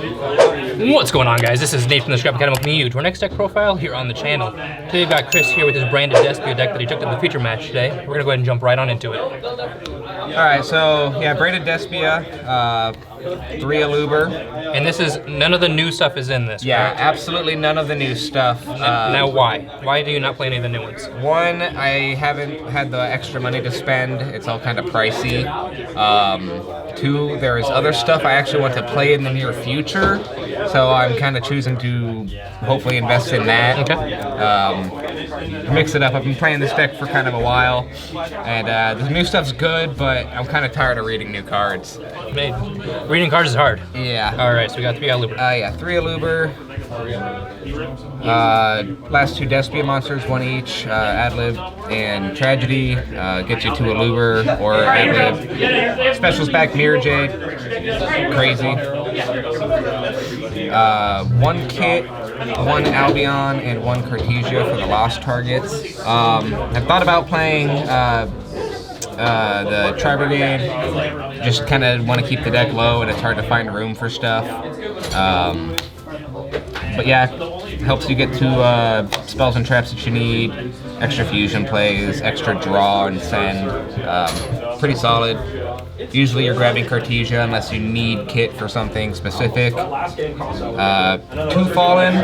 What's going on, guys? This is Nate from the Scrap Academy welcoming you to our next deck profile here on the channel. Today we've got Chris here with his Branded Despia deck that he took to the feature match today. We're going to go ahead and jump right on into it. Alright, so yeah, Branded Despia, 3 Aluber. And this is, none of the new stuff is in this, Yeah, correct? absolutely none of the new stuff. Now why? Why do you not play any of the new ones? One, I haven't had the extra money to spend. It's all kind of pricey. 2, there is other stuff I actually want to play in the near future. So I'm kind of choosing to hopefully invest in that. Okay. Mix it up. I've been playing this deck for kind of a while. And the new stuff's good, but I'm kind of tired of reading new cards. Reading cards is hard. Yeah. Alright, so we got 3 Aluber. Yeah, 3 Aluber. Last 2 Despia monsters, 1 each. Ad-lib and Tragedy. Get you 2 Aluber or Ad-lib. Specials back, Mirror Jade. Crazy. 1 Kit, 1 Albion, and 1 Cartesia for the lost targets. I thought about playing the Tri-Brigade. Just kind of want to keep the deck low, and it's hard to find room for stuff. But yeah, helps you get to spells and traps that you need, extra fusion plays, extra draw and send. Pretty solid. Usually you're grabbing Cartesia unless you need Kit for something specific. 2 Fallen.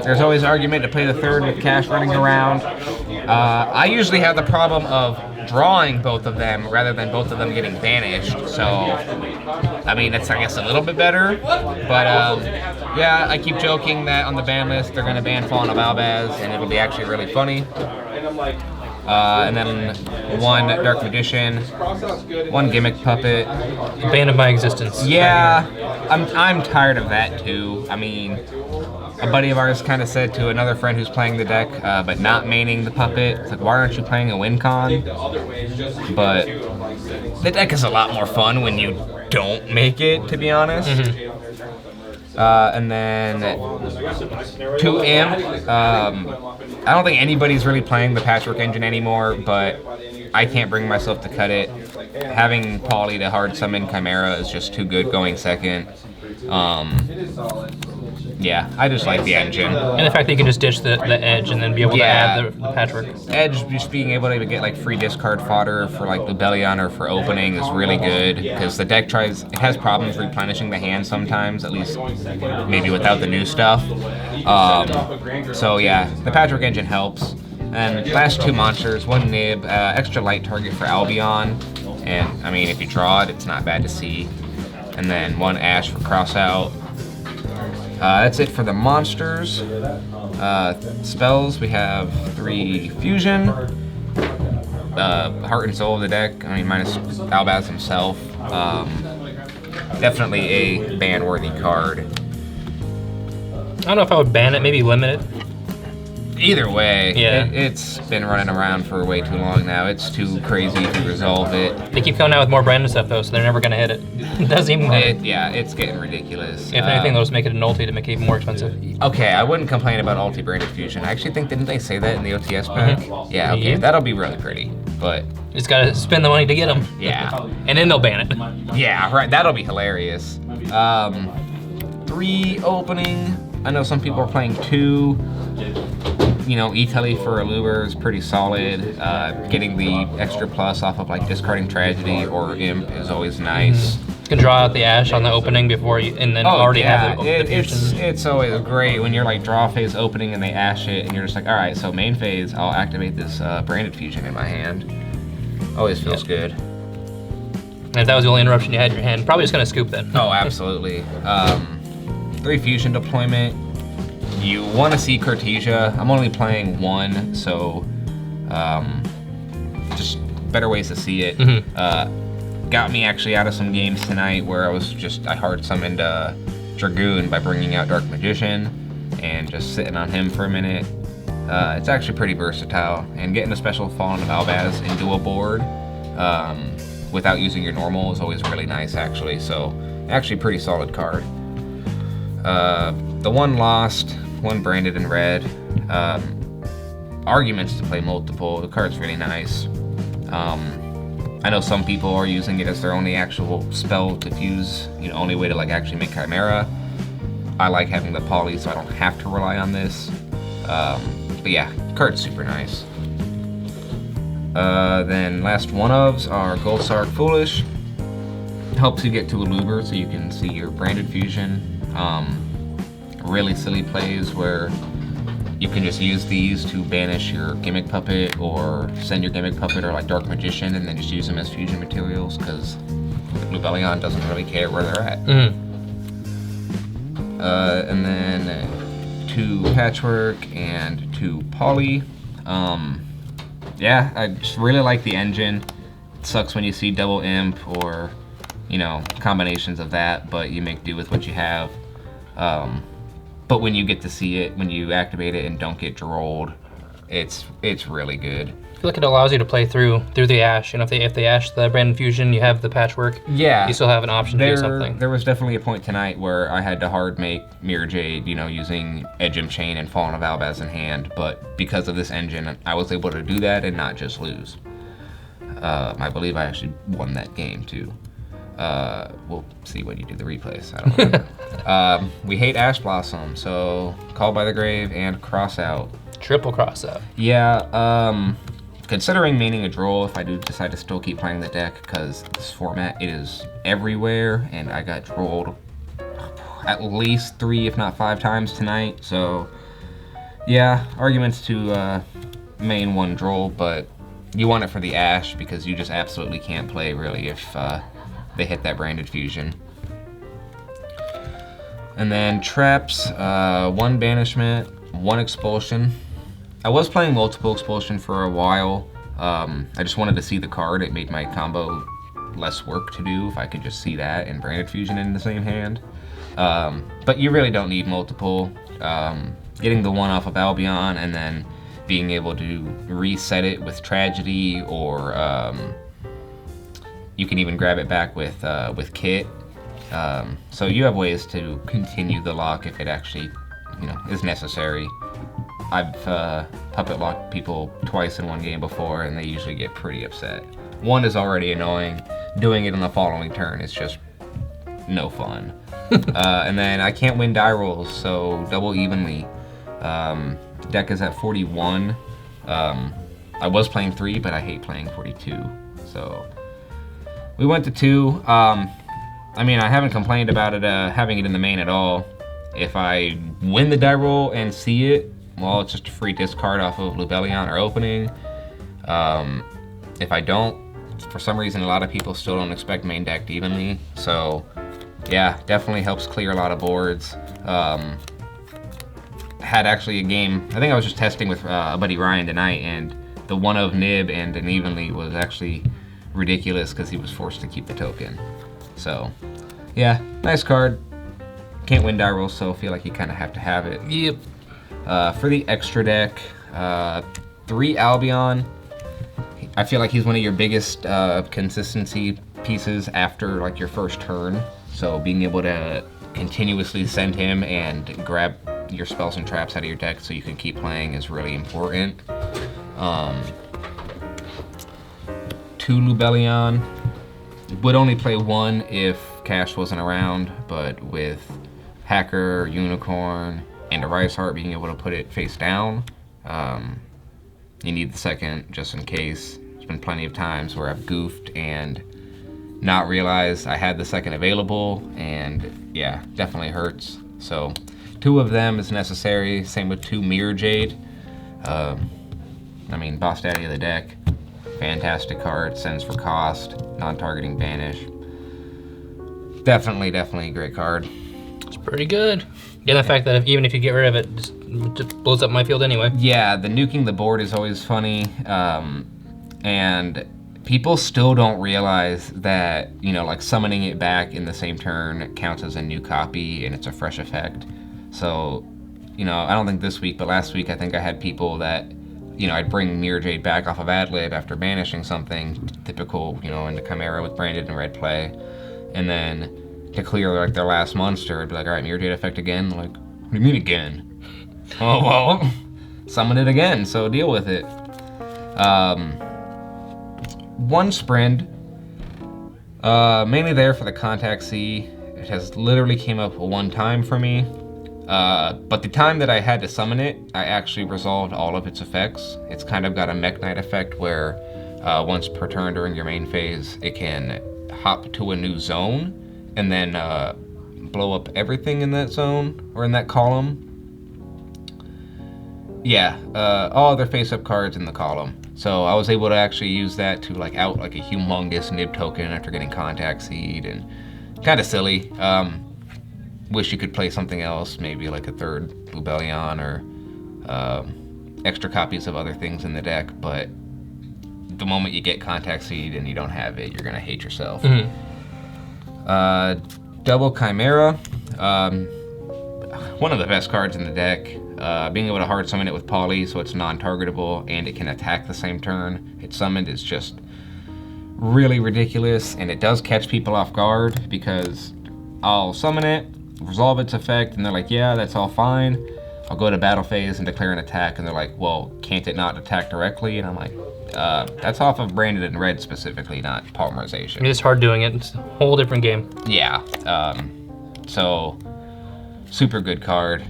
There's always argument to play the 3rd with cash running around. I usually have the problem of drawing both of them rather than both of them getting banished. So, I mean, it's, I guess, a little bit better. But, yeah, I keep joking that on the ban list they're going to ban Fallen of Albaz, and it'll be actually really funny. And then 1 Dark Magician, 1 Gimmick Puppet. Bane of my existence. Yeah, I'm tired of that too. I mean, a buddy of ours kind of said to another friend who's playing the deck, but not maining the puppet, it's like, why aren't you playing a win con? But the deck is a lot more fun when you don't make it, to be honest. And then 2 Imp. I don't think anybody's really playing the Patchwork Engine anymore, but I can't bring myself to cut it. Having Pauly to hard summon Chimera is just too good going second. Yeah, I just like the engine. And the fact that you can just ditch the edge and then be able to add the patchwork. Edge, just being able to get like free discard fodder for like Lubellion or for opening is really good, because the deck it has problems replenishing the hand sometimes, at least maybe without the new stuff. So yeah, the Patchwork Engine helps. And last 2 monsters, 1 Nib, extra light target for Albion, and I mean if you draw it, it's not bad to see. And then 1 Ash for cross out. That's it for the monsters. Spells, we have 3 Fusion. Heart and Soul of the deck, I mean minus Albaz himself. Definitely a ban-worthy card. I don't know if I would ban it, maybe limit it. Either way, yeah. It's been running around for way too long now. It's too crazy to resolve it. They keep coming out with more branded stuff though, so they're never gonna hit it. It doesn't even matter. Yeah, it's getting ridiculous. If anything, they'll just make it an ulti to make it even more expensive. Okay, I wouldn't complain about ulti-branded fusion. I actually think, didn't they say that in the OTS pack? Yeah, okay, that'll be really pretty, but... It's gotta spend the money to get them. Yeah. And then they'll ban it. Yeah, right, that'll be hilarious. 3 opening. I know some people are playing 2. You know, E-Telly for Aluber is pretty solid. Getting the extra plus off of like discarding Tragedy or Imp is always nice. You can draw out the Ash on the opening before you, and then already have the fusion. It's always great when you're like draw phase opening and they Ash it, and you're just like, all right, so main phase, I'll activate this Branded Fusion in my hand. Always feels good. And if that was the only interruption you had in your hand, probably just gonna scoop then. Oh, absolutely. 3 Fusion deployment. You want to see Cartesia. I'm only playing 1, so just better ways to see it. Got me actually out of some games tonight where I hard summoned Dragoon by bringing out Dark Magician and just sitting on him for a minute. It's actually pretty versatile, and getting a special Fallen of Albaz into a board without using your normal is always really nice actually, so actually pretty solid card. The 1 lost, 1 branded in red. Arguments to play multiple. The card's really nice. I know some people are using it as their only actual spell to fuse, only way to like actually make Chimera. I like having the poly, so I don't have to rely on this. But yeah, card's super nice. Then last one-ofs are Gold Sark Foolish. Helps you get to a Luber so you can see your Branded Fusion. Really silly plays where you can just use these to banish your Gimmick Puppet or send your Gimmick Puppet or like Dark Magician and then just use them as fusion materials because Lubellion doesn't really care where they're at. And then 2 Patchwork and 2 Poly. Yeah, I just really like the engine. It sucks when you see double imp or, you know, combinations of that, but you make do with what you have. But when you get to see it, when you activate it and don't get drolled, it's really good. I feel like it allows you to play through the Ash, and if they Ash the Branded Fusion, you have the Patchwork. Yeah. You still have an option to do something. There was definitely a point tonight where I had to hard make Mirror Jade, you know, using Edgem Chain and Fallen of Albaz in hand, but because of this engine, I was able to do that and not just lose. I believe I actually won that game too. We'll see when you do the replays. I don't know. We hate Ash Blossom, so Call by the Grave and Cross Out. Triple Cross Out. Yeah, considering maining a droll, if I do decide to still keep playing the deck, because this format, it is everywhere, and I got drolled at least 3, if not 5 times tonight, so yeah, arguments to main 1 droll, but you want it for the Ash, because you just absolutely can't play, really, if they hit that Branded Fusion. And then traps, 1 banishment, 1 expulsion. I was playing multiple expulsion for a while. I just wanted to see the card. It made my combo less work to do if I could just see that and Branded Fusion in the same hand. But you really don't need multiple. Getting the 1 off of Albion and then being able to reset it with Tragedy, or you can even grab it back with Kit. So you have ways to continue the lock if it actually, you know, is necessary. I've puppet locked people twice in 1 game before, and they usually get pretty upset. 1 is already annoying. Doing it on the following turn is just no fun. And then I can't win die rolls, so double evenly. Deck is at 41. I was playing 3, but I hate playing 42. So we went to 2. I mean, I haven't complained about it having it in the main at all. If I win the die roll and see it, well, it's just a free discard off of Lubellion or opening. If I don't, for some reason, a lot of people still don't expect main decked evenly. So yeah, definitely helps clear a lot of boards. Had actually a game, I think I was just testing with a buddy Ryan tonight, and the 1 of Nib and an evenly was actually ridiculous because he was forced to keep the token. So yeah, nice card. Can't win die rolls, so I feel like you kind of have to have it. Yep. For the extra deck, 3 Albion. I feel like he's one of your biggest consistency pieces after like your first turn. So being able to continuously send him and grab your spells and traps out of your deck so you can keep playing is really important. 2 Lubellion. Would only play 1 if Cash wasn't around, but with Hacker, Unicorn, and a Rice Heart, being able to put it face down, you need the second just in case. There's been plenty of times where I've goofed and not realized I had the second available, and yeah, definitely hurts. So 2 of them is necessary. Same with 2 Mirror Jade. I mean, Boss Daddy of the deck. Fantastic card, sends for cost, non-targeting banish. Definitely a great card. It's pretty good. Yeah, the fact that even if you get rid of it, it just blows up my field anyway. Yeah, the nuking the board is always funny, and people still don't realize that, you know, like summoning it back in the same turn counts as a new copy and it's a fresh effect. So, you know, I don't think this week, but last week I think I had people that, you know, I'd bring Mirror Jade back off of Adlib after banishing something, typical, you know, into Chimera with Branded and Red play, and then to clear like their last monster, I'd be like, all right, Mirror Jade effect again. Like, what do you mean again? Oh well, summon it again. So deal with it. 1 Sprint, mainly there for the Contact C. It has literally came up 1 time for me. But the time that I had to summon it, I actually resolved all of its effects. It's kind of got a Mech Knight effect where once per turn during your main phase, it can hop to a new zone and then blow up everything in that zone or in that column. Yeah, all other face-up cards in the column. So I was able to actually use that to like out like a humongous nib token after getting Contact Seed, and kind of silly. Wish you could play something else, maybe like a third Lubellion or extra copies of other things in the deck, but the moment you get Contact Seed and you don't have it, you're gonna hate yourself. Double Chimera, one of the best cards in the deck. Being able to hard summon it with Poly so it's non-targetable and it can attack the same turn it's summoned is just really ridiculous, and it does catch people off guard because I'll summon it, resolve its effect, and they're like, yeah, that's all fine. I'll go to battle phase and declare an attack, and they're like, well, can't it not attack directly? And I'm like, that's off of Branded in Red specifically, not Polymerization. It's hard doing it. It's a whole different game. Yeah. So, super good card.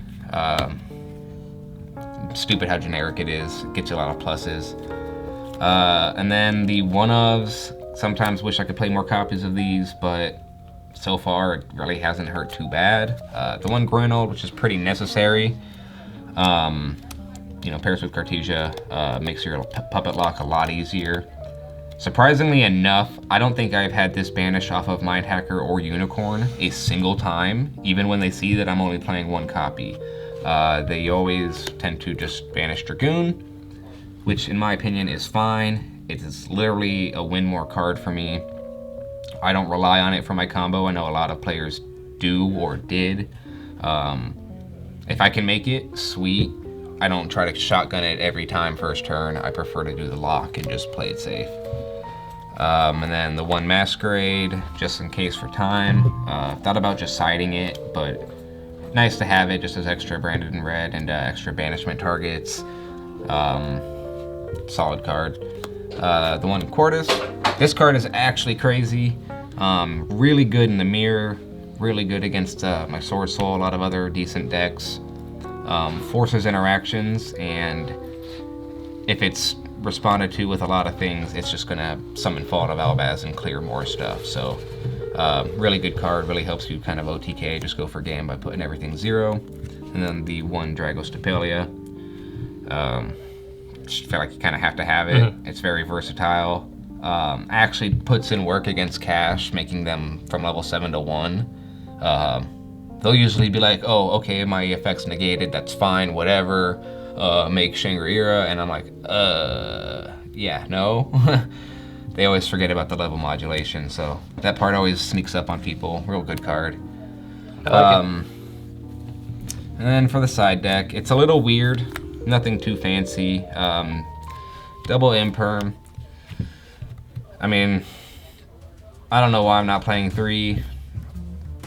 Stupid how generic it is. It gets you a lot of pluses. And then the one-ofs, sometimes wish I could play more copies of these, but so far it really hasn't hurt too bad. The one Grenold, which is pretty necessary, you know, pairs with Cartesia, makes your puppet lock a lot easier. Surprisingly enough, I don't think I've had this banished off of Mind Hacker or Unicorn a single time, even when they see that I'm only playing one copy. They always tend to just banish Dragoon, which in my opinion is fine. It is literally a win more card for me. I don't rely on it for my combo. I know a lot of players do or did. If I can make it, sweet. I don't try to shotgun it every time first turn. I prefer to do the lock and just play it safe. And then the one Masquerade, just in case for time. Thought about just siding it, but nice to have it just as extra Branded in Red and extra banishment targets. Solid card. The one Quartus. This card is actually crazy. Really good in the mirror. Really good against my Sword Soul, a lot of other decent decks. Forces interactions, and if it's responded to with a lot of things, it's just gonna summon Fall of Albaz and clear more stuff. So really good card, really helps you kind of OTK, just go for game by putting everything 0. And then the one Dragostapelia, just feel like you kind of have to have it. It's very versatile. Actually puts in work against Cash, making them from level 7 to 1. They'll usually be like, oh, okay, my effect's negated, that's fine, whatever. Make Shangri-La, and I'm like, yeah, no. They always forget about the level modulation, so that part always sneaks up on people. Real good card. I like it. And then for the side deck, it's a little weird, nothing too fancy. Double Imperm. I mean, I don't know why I'm not playing 3.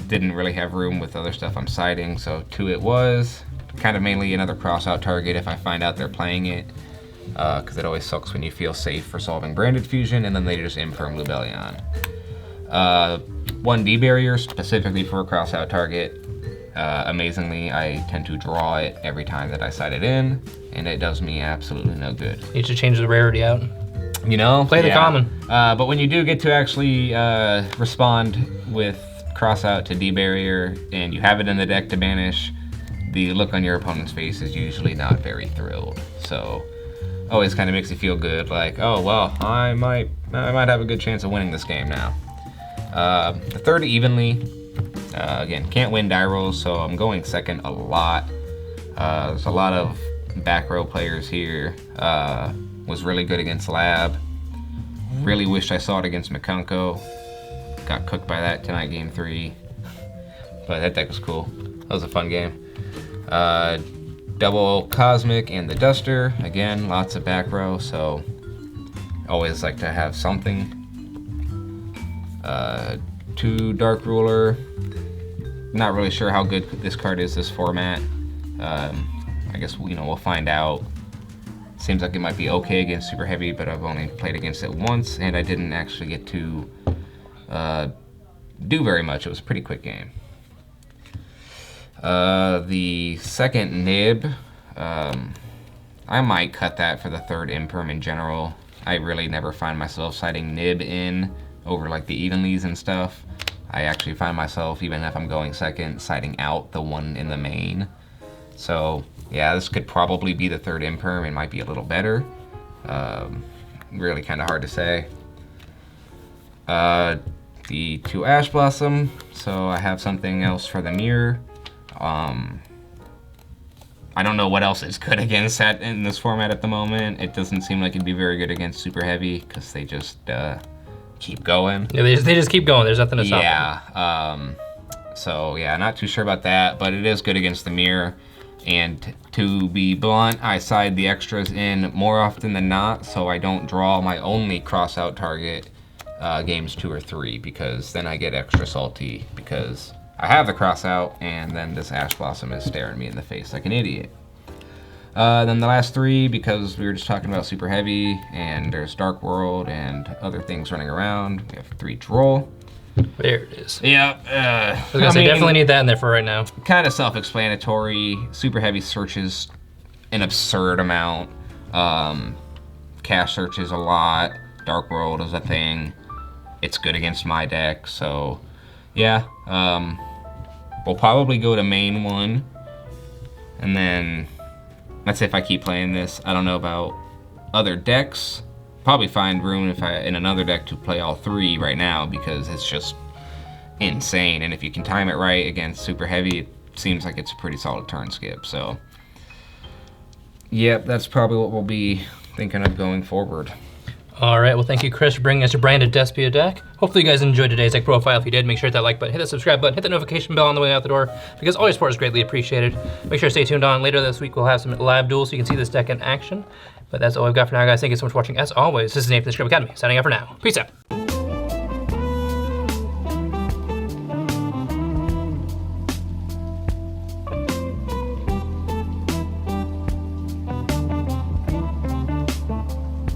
Didn't really have room with other stuff I'm siding, so 2 it was. Kind of mainly another cross-out target if I find out they're playing it, because it always sucks when you feel safe for solving Branded Fusion and then they just Infirm Lubellion. 1 D-Barrier specifically for a cross-out target. Amazingly, I tend to draw it every time that I side it in, and it does me absolutely no good. You should change the rarity out. You know? Play the common. But when you do get to actually respond with cross-out to D-Barrier, and you have it in the deck to banish, the look on your opponent's face is usually not very thrilled. So, always kind of makes you feel good, like, oh well, I might have a good chance of winning this game now. The third evenly, again, can't win die rolls, so I'm going second a lot. There's a lot of back row players here. Was really good against Lab. Really wished I saw it against Mikanko. Got cooked by that tonight, game 3. But that deck was cool. That was a fun game. Double Cosmic and the Duster. Again, lots of back row, so always like to have something. 2 Dark Ruler. Not really sure how good this card is this format. I guess we'll find out. Seems like it might be okay against Super Heavy, but I've only played against it once, and I didn't actually get to do very much. It was a pretty quick game. The second nib, I might cut that for the third imperm in general. I really never find myself siding nib in over like the evenlies and stuff. I actually find myself, even if I'm going second, siding out the one in the main. So yeah, this could probably be the third imperm. It might be a little better. Really kind of hard to say. The 2 Ash Blossom, so I have something else for the mirror. I don't know what else is good against that in this format at the moment. It doesn't seem like it'd be very good against Super Heavy because they just keep going. Yeah, they just keep going. There's nothing to stop them. Yeah. So yeah, not too sure about that, but it is good against the mirror. And to be blunt, I side the extras in more often than not, so I don't draw my only cross-out target games 2 or 3, because then I get extra salty because I have the cross-out and then this Ash Blossom is staring me in the face like an idiot. Then the last 3, because we were just talking about Super Heavy and there's Dark World and other things running around, we have 3 Droll. There it is. Yeah. I was gonna say, definitely need that in there for right now. Kind of self-explanatory. Super Heavy searches an absurd amount. Cash searches a lot. Dark World is a thing. It's good against my deck, so yeah. We'll probably go to main 1, and then let's say if I keep playing this. I don't know about other decks. Probably find room if in another deck to play all 3 right now, because it's just insane. And if you can time it right against Super Heavy, it seems like it's a pretty solid turn skip. So yep, that's probably what we'll be thinking of going forward. All right, well, thank you, Chris, for bringing us your Branded Despia deck. Hopefully you guys enjoyed today's deck profile. If you did, make sure to hit that like button, hit that subscribe button, hit the notification bell on the way out the door, because all your support is greatly appreciated. Make sure to stay tuned on. Later this week, we'll have some live duels so you can see this deck in action. But that's all I've got for now, guys. Thank you so much for watching. As always, this is Nathan from the Scrub Academy, signing out for now. Peace out.